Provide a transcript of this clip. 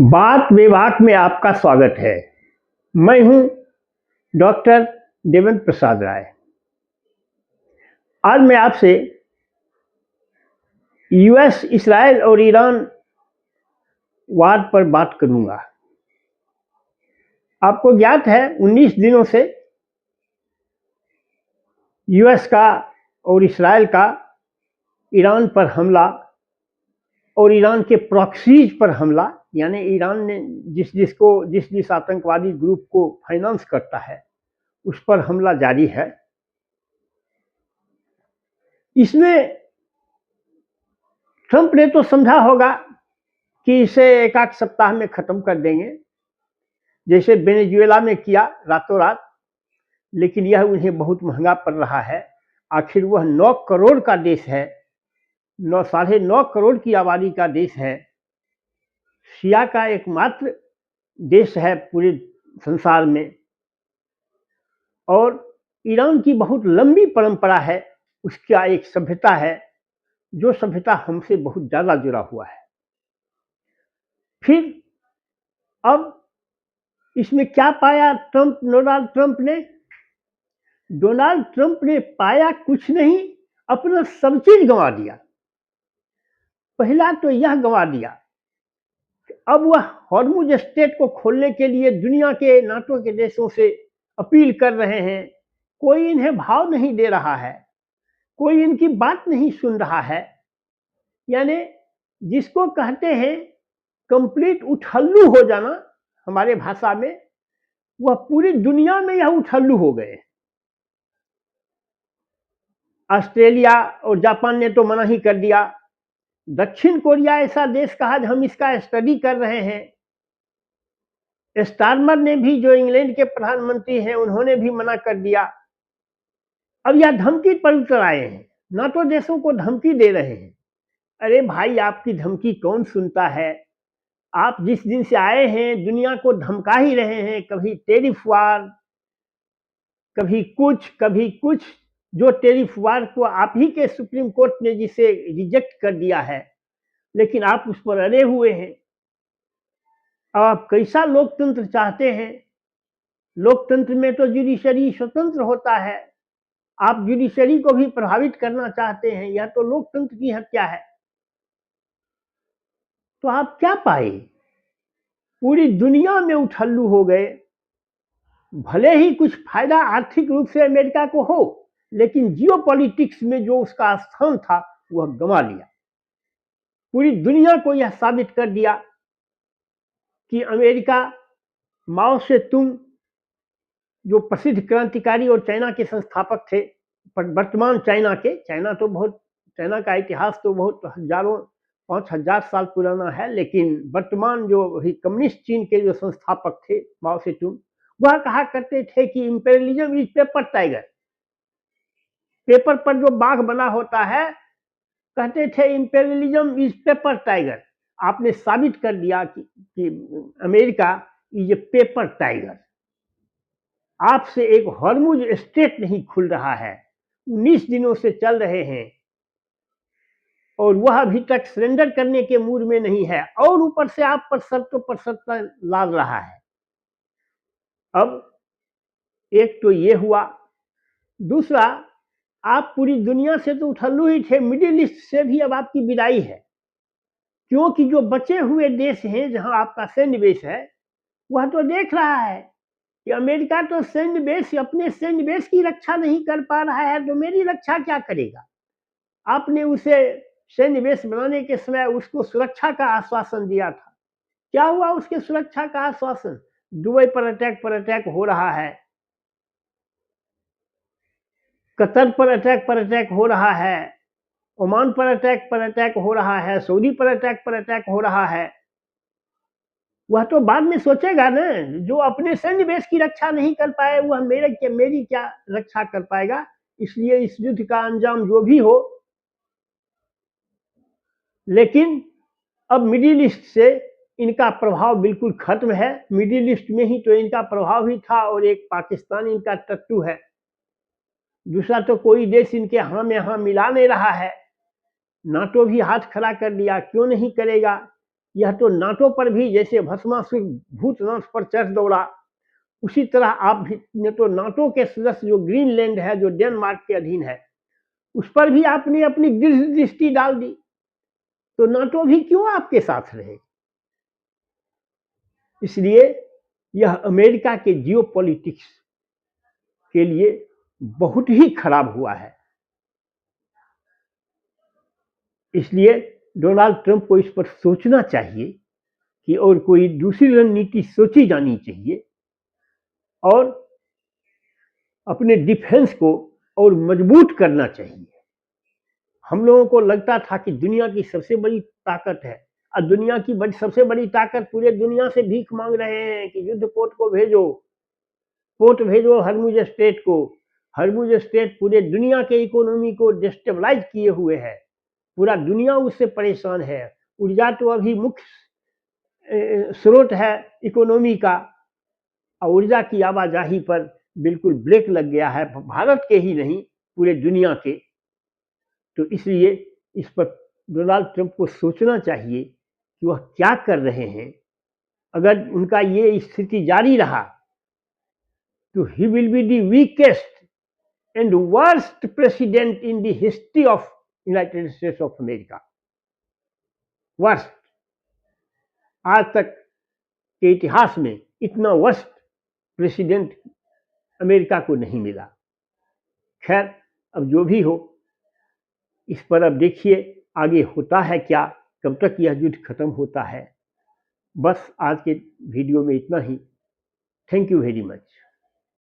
बात विभाग में आपका स्वागत है। मैं हूं डॉक्टर देवेंद्र प्रसाद राय। आज मैं आपसे यूएस, इस्राइल और ईरान वार पर बात करूंगा। आपको ज्ञात है 19 दिनों से यूएस का और इस्राइल का ईरान पर हमला और ईरान के प्रॉक्सीज पर हमला, यानी ईरान ने जिस आतंकवादी ग्रुप को फाइनेंस करता है उस पर हमला जारी है। इसमें ट्रंप ने तो समझा होगा कि इसे एक आध सप्ताह में खत्म कर देंगे, जैसे वेनेजुएला में किया रातों रात, लेकिन यह उन्हें बहुत महंगा पड़ रहा है। आखिर वह 9 करोड़ का देश है, 9.5 करोड़ की आबादी का देश है, शिया का एकमात्र देश है पूरे संसार में, और ईरान की बहुत लंबी परंपरा है, उसका एक सभ्यता है जो सभ्यता हमसे बहुत ज्यादा जुड़ा हुआ है। फिर अब इसमें क्या पाया डोनाल्ड ट्रंप ने पाया कुछ नहीं, अपना सब चीज गंवा दिया। पहला तो यह गंवा दिया, अब वह हॉर्मुज स्ट्रेट को खोलने के लिए दुनिया के नाटो के देशों से अपील कर रहे हैं। कोई इन्हें भाव नहीं दे रहा है, कोई इनकी बात नहीं सुन रहा है। यानी जिसको कहते हैं कंप्लीट उठल्लू हो जाना हमारे भाषा में, वह पूरी दुनिया में यह उठल्लू हो गए। ऑस्ट्रेलिया और जापान ने तो मना ही कर दिया। दक्षिण कोरिया ऐसा देश कहा हम इसका स्टडी कर रहे हैं। स्टारमर ने भी, जो इंग्लैंड के प्रधानमंत्री हैं, उन्होंने भी मना कर दिया। अब यह धमकी पर उतर आए हैं, नाटो देशों को धमकी दे रहे हैं। अरे भाई, आपकी धमकी कौन सुनता है? आप जिस दिन से आए हैं दुनिया को धमका ही रहे हैं, कभी टेरिफ वार, कभी कुछ। जो टेरिफ वार को आप ही के सुप्रीम कोर्ट ने जिसे रिजेक्ट कर दिया है, लेकिन आप उस पर अड़े हुए हैं। अब आप कैसा लोकतंत्र चाहते हैं? लोकतंत्र में तो जुडिशरी स्वतंत्र होता है, आप जुडिशरी को भी प्रभावित करना चाहते हैं। यह तो लोकतंत्र की हत्या है। तो आप क्या पाए? पूरी दुनिया में उठल्लू हो गए। भले ही कुछ फायदा आर्थिक रूप से अमेरिका को हो, लेकिन जियोपॉलिटिक्स में जो उसका स्थान था वह गंवा लिया। पूरी दुनिया को यह साबित कर दिया कि अमेरिका, माओ से तुंग, जो प्रसिद्ध क्रांतिकारी और चाइना के संस्थापक थे, वर्तमान चाइना का इतिहास तो बहुत 5,000 साल पुराना है, लेकिन वर्तमान जो कम्युनिस्ट चीन के जो संस्थापक थे माओ से तुंग, वह कहा करते थे कि imperialism is paper tiger. Paper पर जो बाघ बना होता है, कहते थे इंपेरियलिज्म इज पेपर टाइगर। आपने साबित कर दिया कि America is a paper tiger. आपसे एक हॉर्मुज स्ट्रेट नहीं खुल रहा है, 19 दिनों से चल रहे हैं, और वह अभी तक सरेंडर करने के मूड में नहीं है, और ऊपर से आप पर शर्तों पर शर्तें लाद रहा है। अब एक तो ये हुआ, दूसरा, आप पूरी दुनिया से तो उठल्लू ही थे, मिडिल ईस्ट से भी अब आपकी विदाई है, क्योंकि जो बचे हुए देश हैं जहां आपका सैन्य बेस है, वह तो देख रहा है कि अमेरिका तो अपने सैन्य बेस की रक्षा नहीं कर पा रहा है, तो मेरी रक्षा क्या करेगा? आपने उसे सैन्य बेस बनाने के समय उसको सुरक्षा का आश्वासन दिया था। क्या हुआ उसके सुरक्षा का आश्वासन? दुबई पर अटैक हो रहा है, कतर पर अटैक हो रहा है, ओमान पर अटैक हो रहा है, सऊदी पर अटैक हो रहा है। वह तो बाद में सोचेगा ना, जो अपने सैन्य बेस की रक्षा नहीं कर पाए वह मेरी क्या रक्षा कर पाएगा। इसलिए इस युद्ध का अंजाम जो भी हो, लेकिन अब मिडिल ईस्ट से इनका प्रभाव बिल्कुल खत्म है। मिडिल ईस्ट में ही तो इनका प्रभाव ही था, और एक पाकिस्तान इनका टट्टू है, दूसरा तो कोई देश इनके हाँ में हाँ मिला नहीं रहा है। नाटो भी हाथ खड़ा कर दिया, क्यों नहीं करेगा? यह तो नाटो पर भी जैसे भस्मासुर भूतनाथ पर चढ़ दौड़ा, उसी तरह आप भी ने तो नाटो के सदस्य जो ग्रीनलैंड है, जो डेनमार्क के अधीन है, उस पर भी आपने अपनी दृष्टि डाल दी। तो नाटो भी क्यों आपके साथ रहे? इसलिए यह अमेरिका के जियोपॉलिटिक्स के लिए बहुत ही खराब हुआ है। इसलिए डोनाल्ड ट्रंप को इस पर सोचना चाहिए कि और कोई दूसरी रणनीति सोची जानी चाहिए और अपने डिफेंस को और मजबूत करना चाहिए। हम लोगों को लगता था कि दुनिया की सबसे बड़ी ताकत है, और दुनिया की सबसे बड़ी ताकत पूरे दुनिया से भीख मांग रहे हैं कि युद्ध पोत को भेजो, पोत भेजो हरमुज स्टेट को। हरमुज स्टेट पूरे दुनिया के इकोनॉमी को डिस्टेबलाइज किए हुए है, पूरा दुनिया उससे परेशान है। ऊर्जा तो अभी मुख्य स्रोत है इकोनॉमी का, और ऊर्जा की आवाजाही पर बिल्कुल ब्रेक लग गया है, भारत के ही नहीं पूरे दुनिया के। तो इसलिए इस पर डोनाल्ड ट्रंप को सोचना चाहिए कि वह क्या कर रहे हैं। अगर उनका ये स्थिति जारी रहा तो he will be the weakest and worst president in the history of United states of America. Worst, आज तक के इतिहास में इतना वर्स्ट प्रेसिडेंट अमेरिका को नहीं मिला। खैर, अब जो भी हो, इस पर अब देखिए आगे होता है क्या, कब तक यह युद्ध खत्म होता है। बस आज के वीडियो में इतना ही। Thank you very much.